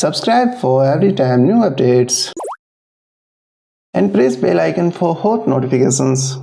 Subscribe for every time new updates and press bell icon for hot notifications.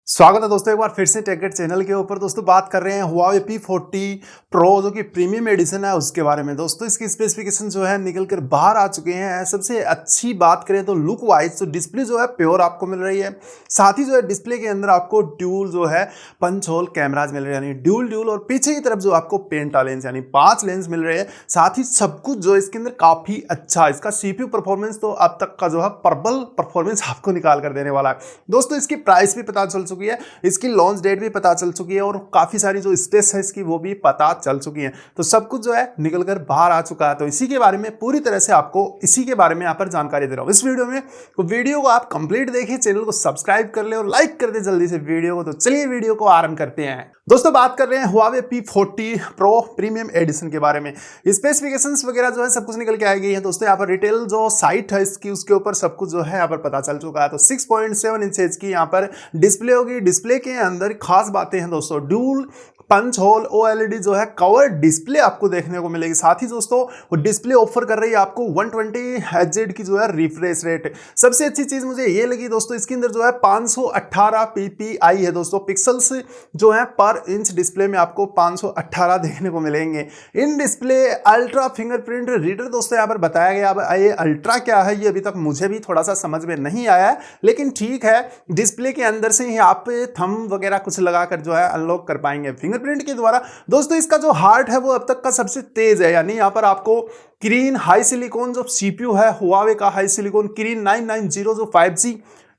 स्वागत है दोस्तों एक बार फिर से टेक चैनल के ऊपर। दोस्तों बात कर रहे हैं Huawei P40 Pro जो कि प्रीमियम एडिशन है उसके बारे में। दोस्तों इसकी स्पेसिफिकेशन जो है निकल कर बाहर आ चुके हैं। सबसे अच्छी बात करें तो लुक वाइज तो डिस्प्ले जो है प्योर आपको मिल रही है। साथ ही जो है डिस्प्ले के अंदर आपको ड्यूल जो है पंच होल कैमराज मिल रहे हैं, यानी ड्यूल और पीछे की तरफ जो आपको पेंटा लेंस यानी 5 लेंस मिल रहे हैं। साथ ही सब कुछ जो इसके अंदर काफी अच्छा, इसका CPU परफॉर्मेंस तो अब तक का जो है प्रबल परफॉर्मेंस आपको निकाल कर देने वाला है। दोस्तों इसकी प्राइस भी पता चल चुकी है, इसकी लॉन्च डेट भी पता चल चुकी है और काफी सारी जो स्पेस है इसकी वो भी पता चल चुकी है। तो सब कुछ जो है निकल कर बाहर आ चुका है। तो इसी के बारे में पूरी तरह से आपको इसी के बारे में यहाँ पर जानकारी दे रहा हूँ इस वीडियो में। तो वीडियो को आप कंप्लीट देखिए, चैनल को सब्सक्राइब कर ले और लाइक कर दे जल्दी से वीडियो को। तो चलिए वीडियो को आरंभ करते हैं। दोस्तों बात कर रहे हैं Huawei P40 Pro premium addition के बारे में। स्पेसिफिकेशंस वगैरह जो है सब कुछ निकल के आ गई है। दोस्तों यहाँ पर रिटेल जो साइट है इसकी उसके ऊपर सब कुछ जो है यहाँ पर पता चल चुका है। तो 6.7 इंचेज की यहाँ पर डिस्प्ले होगी। डिस्प्ले के अंदर खास बातें हैं दोस्तों, ड्यूल पंच होल OLED जो है कवर डिस्प्ले आपको देखने को मिलेगी। साथ ही दोस्तों वो डिस्प्ले ऑफर कर रही है आपको 120 Hz की जो है रिफ्रेश रेट। सबसे अच्छी चीज मुझे ये लगी दोस्तों, इसके अंदर जो है 518 ppi है दोस्तों, पिक्सल्स जो है पर इंच डिस्प्ले में आपको 518 देखने को मिलेंगे। In display ultra fingerprint reader दोस्तों यहाँ पर बताया गया। अब ये अल्ट्रा क्या है ये अभी तक मुझे भी थोड़ा सा समझ में नहीं आया है, लेकिन ठीक है, डिस्प्ले के अंदर से ही आप थंब वगैरह कुछ लगाकर जो है अनलॉक कर पाएंगे फिंगरप्रिंट के द्वारा। दोस्तों इसका जो हार्ट है वो अब तक का सबसे तेज है, यानी यहाँ पर आपको किरीन हाई सिलिकॉन जो CPU है Huawei का हाई सिलिकॉन किरीन 990 जो 5G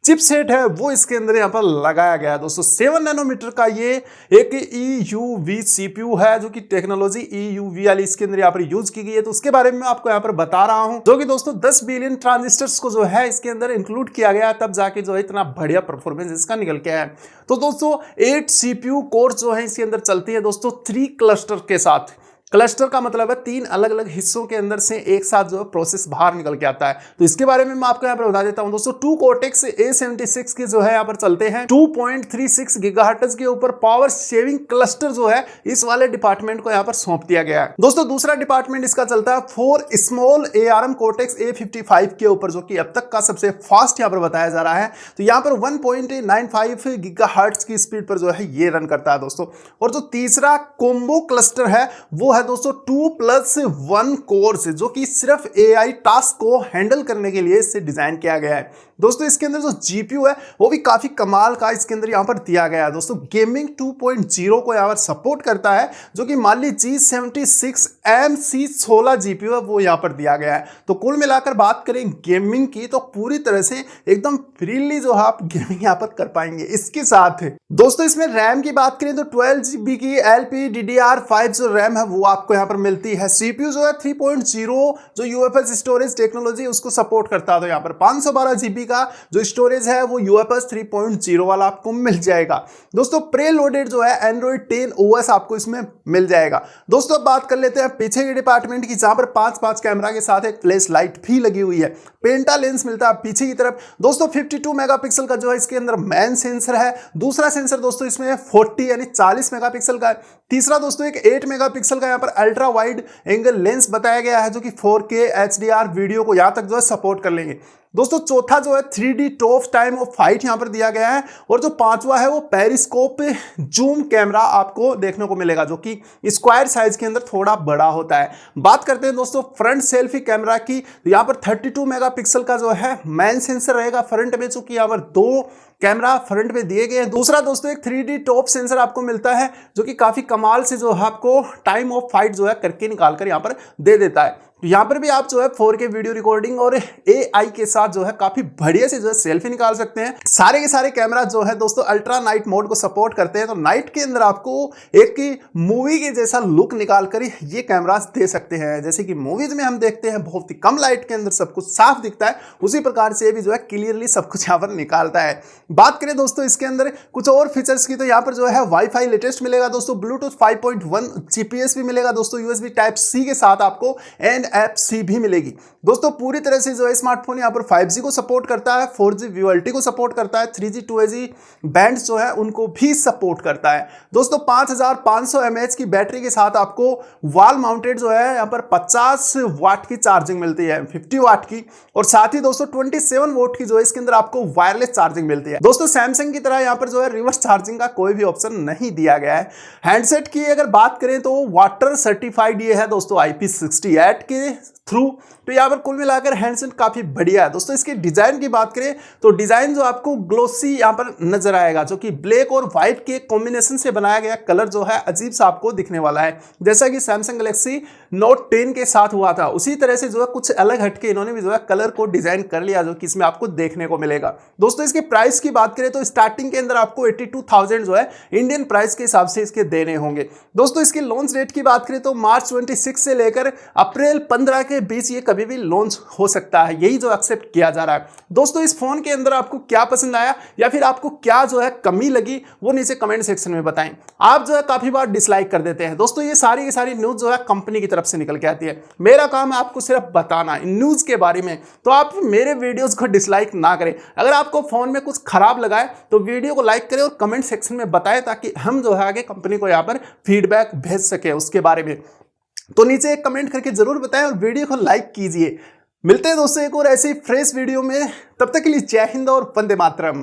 चिपसेट है वो इसके अंदर यहाँ पर लगाया गया है। दोस्तों 7 नैनोमीटर का ये एक EUV CPU है जो कि टेक्नोलॉजी EUV वाली इसके अंदर यहाँ पर यूज की गई है। तो उसके बारे में मैं आपको यहाँ पर बता रहा हूँ, जो कि दोस्तों 10 बिलियन ट्रांजिस्टर्स को जो है इसके अंदर इंक्लूड किया गया है, तब जाके जो है इतना बढ़िया परफॉर्मेंस इसका निकल के आया है। तो दोस्तों 8 CPU कोर जो है इसके अंदर चलती है दोस्तों 3 क्लस्टर के साथ। क्लस्टर का मतलब है 3 अलग अलग हिस्सों के अंदर से एक साथ जो है प्रोसेस बाहर निकल के आता है। तो इसके बारे में मैं आपको यहाँ पर बता देता हूँ दोस्तों, 2 कोर्टेक्स A76 के जो है यहाँ पर चलते हैं 2.36 गीगाहर्ट्ज के ऊपर। पावर शेविंग क्लस्टर जो है इस वाले डिपार्टमेंट को यहाँ पर सौंप दिया गया है। दोस्तों दूसरा डिपार्टमेंट इसका चलता है 4 स्मॉल ARM कोर्टेक्स A55 के ऊपर, जो कि अब तक का सबसे फास्ट यहाँ पर बताया जा रहा है। तो यहाँ पर 1.95 गीगाहर्ट्ज की स्पीड पर जो है ये रन करता है दोस्तों। और जो तीसरा कोम्बो क्लस्टर है वो है दोस्तों 2+1 कोर्स, जो कि सिर्फ AI टास्क को हैंडल करने के लिए इससे डिजाइन किया गया है। दोस्तों इसके अंदर जो GPU है वो भी काफी कमाल का इसके अंदर यहाँ पर दिया गया है दोस्तों। गेमिंग 2.0 को यहाँ पर सपोर्ट करता है, जो कि मान ली G76MC16 GPU है वो यहाँ पर दिया गया है। तो कुल मिलाकर बात करें गेमिंग की तो पूरी तरह से एकदम फ्रीली जो है आप गेमिंग यहाँ पर कर पाएंगे। इसके साथ दोस्तों इसमें रैम की बात करें तो 12GB की LPDDR5 जो रैम है वो आपको यहाँ पर मिलती है। CPU जो है 3.0 जो UFS स्टोरेज टेक्नोलॉजी उसको सपोर्ट करता है। तो यहाँ पर 512GB का जो स्टोरेज है वो UFS 3.0 वाला आपको मिल जाएगा दोस्तों। प्रेलोडेड जो है Android 10 OS आपको इसमें मिल जाएगा। दोस्तों अब बात कर लेते हैं पीछे के डिपार्टमेंट की, जहां पर 5 कैमरा के साथ एक फ्लैश लाइट भी लगी हुई है। पेंटा लेंस मिलता है पीछे की तरफ दोस्तों। 52 मेगापिक्सल का जो है इसके अंदर मेन सेंसर है। दूसरा सेंसर दोस्तों इसमें 40 यानी 40 मेगापिक्सल का है। तीसरा दोस्तों एक 8 मेगापिक्सल का यहाँ पर अल्ट्रा वाइड एंगल लेंस बताया गया है, जो कि 4K HDR वीडियो को यहाँ तक जो है सपोर्ट कर लेंगे दोस्तों। चौथा जो है 3D top time of fight यहाँ पर दिया गया है। और जो पांचवा है वो पेरिस्कोप जूम कैमरा आपको देखने को मिलेगा, जो कि स्क्वायर साइज के अंदर थोड़ा बड़ा होता है। बात करते हैं दोस्तों फ्रंट सेल्फी कैमरा की, तो यहाँ पर 32 मेगापिक्सल का जो है मेन सेंसर रहेगा फ्रंट में, चूंकि यहाँ पर 2 कैमरा फ्रंट में दिए गए हैं। दूसरा दोस्तों एक 3D टॉप सेंसर आपको मिलता है, जो कि काफी कमाल से जो है आपको टाइम ऑफ फाइट जो है करके निकाल कर यहाँ पर दे देता है। तो यहाँ पर भी आप जो है 4K वीडियो रिकॉर्डिंग और AI के साथ जो है काफी बढ़िया से जो है सेल्फी निकाल सकते हैं। सारे के सारे कैमरा जो है दोस्तों अल्ट्रा नाइट मोड को सपोर्ट करते हैं। तो नाइट के अंदर आपको एक मूवी के जैसा लुक निकाल कर ये कैमरा दे सकते हैं। जैसे कि मूवीज में हम देखते हैं बहुत ही कम लाइट के अंदर सब कुछ साफ दिखता है, उसी प्रकार से भी जो है क्लियरली सब कुछ यहाँ पर निकालता है। बात करें दोस्तों इसके अंदर कुछ और फीचर्स की, तो यहाँ पर जो है वाईफाई लेटेस्ट मिलेगा दोस्तों। ब्लूटूथ 5.1 GPS भी मिलेगा दोस्तों USB Type-C के साथ आपको। एंड ऐप सी भी मिलेगी। दोस्तों पूरी तरह से जो है स्मार्टफोन यहाँ पर 5G को सपोर्ट करता है, 4G VoLTE को सपोर्ट करता है, 3G 2G बैंड्स जो है उनको भी सपोर्ट करता है। दोस्तों 5500 mAh की बैटरी के साथ आपको वॉल माउंटेड जो है यहाँ पर 50 वाट की चार्जिंग मिलती है, 50 वाट की, और साथ ही दोस्तों 27 वोल्ट की जो है इसके अंदर आपको वायरलेस चार्जिंग मिलती है। दोस्तों सैमसंग की तरह यहाँ पर जो है रिवर्स चार्जिंग का कोई भी ऑप्शन नहीं दिया गया है। हैंडसेट की अगर बात करें तो वाटर सर्टिफाइड ये है दोस्तों IP68 के थ्रू। तो यहाँ पर कुल मिलाकर हैंडसेट काफी बढ़िया है। दोस्तों इसके डिजाइन की बात करें तो डिजाइन जो आपको ग्लोसी यहाँ पर नजर आएगा, जो कि ब्लैक और व्हाइट के कॉम्बिनेशन से बनाया गया कलर जो है अजीब सा आपको दिखने वाला है, जैसा कि सैमसंग गैलेक्सी नोट 10 के साथ हुआ था। उसी तरह से जो है कुछ अलग हटके इन्होंने भी जो है कलर को डिजाइन कर लिया, जो कि इसमें आपको देखने को मिलेगा। दोस्तों इसके प्राइस की बात करें तो स्टार्टिंग के अंदर आपको 82,000 जो है इंडियन प्राइस के हिसाब से इसके देने होंगे। दोस्तों इसकी लॉन्च डेट की बात करें तो मार्च 26 से लेकर अप्रैल 15 के बीच ये कभी भी लॉन्च हो सकता है, यही जो एक्सेप्ट किया जा रहा है। दोस्तों इस फोन के अंदर आपको क्या पसंद आया या फिर आपको क्या जो है कमी लगी वो नीचे कमेंट सेक्शन में बताएं। आप जो है काफी बार डिसलाइक कर देते हैं। दोस्तों ये सारी की सारी न्यूज जो है कंपनी की तरफ से निकल के आती है, मेरा काम है आपको सिर्फ बताना इन न्यूज के बारे में, तो आप मेरे वीडियोस को डिसलाइक ना करें। अगर आपको फोन में कुछ खराब लगा है तो वीडियो को लाइक करें और कमेंट सेक्शन में बताएं, ताकि हम जो है आगे कंपनी को यहाँ पर फीडबैक भेज सके उसके बारे में। तो नीचे एक कमेंट करके जरूर बताएं और वीडियो को लाइक कीजिए। मिलते हैं दोस्तों एक और ऐसी फ्रेश वीडियो में, तब तक के लिए जय हिंद और वंदे मातरम।